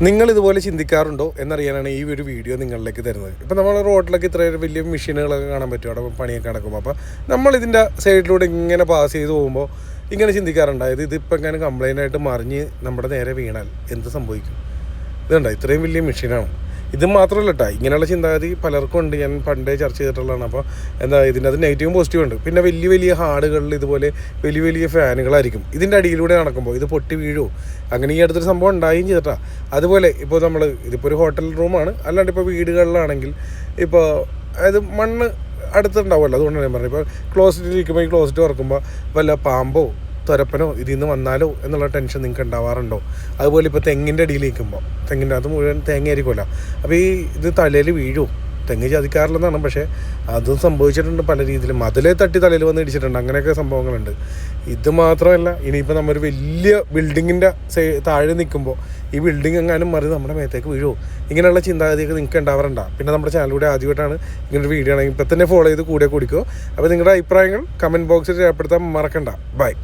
നിങ്ങളിതുപോലെ ചിന്തിക്കാറുണ്ടോ എന്നറിയാനാണ് ഈ ഒരു വീഡിയോ നിങ്ങളിലേക്ക് തരുന്നത്. ഇപ്പോൾ നമ്മൾ റോഡിലൊക്കെ ഇത്രയും വലിയ മെഷീനുകളൊക്കെ കാണാൻ പറ്റും അവിടെ പണിയൊക്കെ നടക്കുമ്പോൾ. അപ്പോൾ നമ്മളിതിൻ്റെ സൈഡിലൂടെ ഇങ്ങനെ പാസ് ചെയ്ത് പോകുമ്പോൾ ഇങ്ങനെ ചിന്തിക്കാറുണ്ട്, അതായത് ഇതിപ്പോൾ എങ്ങനെ കംപ്ലൈൻ്റ് ആയിട്ട് മറിഞ്ഞ് നമ്മുടെ നേരെ വീണാൽ എന്ത് സംഭവിക്കും? ഇതുണ്ടോ, ഇത്രയും വലിയ മെഷീനാണ്. ഇത് മാത്രമല്ല കേട്ടോ, ഇങ്ങനെയുള്ള ചിന്താഗതി പലർക്കും ഉണ്ട്. ഞാൻ പണ്ടേ ചർച്ച ചെയ്തിട്ടുള്ളതാണ്. അപ്പോൾ ഇതിൻ്റെ അത് നെഗറ്റീവും പോസിറ്റീവും ഉണ്ട്. പിന്നെ വലിയ വലിയ ഹാർഡുകളിൽ ഇതുപോലെ വലിയ വലിയ ഫാനുകളായിരിക്കും. ഇതിൻ്റെ അടിയിലൂടെ നടക്കുമ്പോൾ ഇത് പൊട്ടി വീഴുമോ, അങ്ങനെ ഈ അടുത്തൊരു സംഭവം ഉണ്ടായും ചെയ്തിട്ടാ. അതുപോലെ ഇപ്പോൾ ഇതിപ്പോൾ ഒരു ഹോട്ടൽ റൂമാണ്, അല്ലാണ്ട് ഇപ്പോൾ വീടുകളിലാണെങ്കിൽ ഇപ്പോൾ അതായത് മണ്ണ് അടുത്തുണ്ടാവുമല്ലോ. അതുകൊണ്ടാണ് ഞാൻ പറഞ്ഞത്, ഇപ്പോൾ ക്ലോസറ്റ് ഇരിക്കുമ്പോൾ ഈ ക്ലോസറ്റ് തുറക്കുമ്പോൾ വല്ല പാമ്പോ തുരപ്പനോ ഇതിൽ നിന്ന് വന്നാലോ എന്നുള്ള ടെൻഷൻ നിങ്ങൾക്ക് ഉണ്ടാവാറുണ്ടോ? അതുപോലെ ഇപ്പോൾ തെങ്ങിൻ്റെ അടിയിൽ നിൽക്കുമ്പോൾ തെങ്ങിൻ്റെ അത് മുഴുവൻ തേങ്ങ ആയിരിക്കുമല്ലോ. അപ്പോൾ ഇത് തലയിൽ വീഴുമോ? തെങ്ങ് ചതിക്കാറില്ലെന്നാണ്, പക്ഷേ അതും സംഭവിച്ചിട്ടുണ്ട് പല രീതിയിലും. അതിലെ തട്ടി തലയിൽ വന്ന് ഇടിച്ചിട്ടുണ്ട്, അങ്ങനെയൊക്കെ സംഭവങ്ങളുണ്ട്. ഇത് മാത്രമല്ല, ഇനിയിപ്പോൾ നമ്മളൊരു വലിയ ബിൽഡിങ്ങിൻ്റെ താഴെ നിൽക്കുമ്പോൾ ഈ ബിൽഡിംഗ് എങ്ങാനും മറി നമ്മുടെ മേത്തേക്ക് വീഴുമോ? ഇങ്ങനെയുള്ള ചിന്താഗതിയൊക്കെ നിങ്ങൾക്ക് ഉണ്ടാവാറുണ്ടോ? പിന്നെ നമ്മുടെ ചാനലിലൂടെ ആദ്യമായിട്ടാണ് ഇങ്ങനൊരു വീഡിയോ ആണെങ്കിൽ ഇപ്പം തന്നെ ഫോളോ ചെയ്ത് കൂടെ കുടിക്കുമോ. അപ്പോൾ നിങ്ങളുടെ അഭിപ്രായങ്ങൾ കമൻറ്റ് ബോക്സിൽ രേഖപ്പെടുത്താൻ മറക്കണ്ട. ബൈ.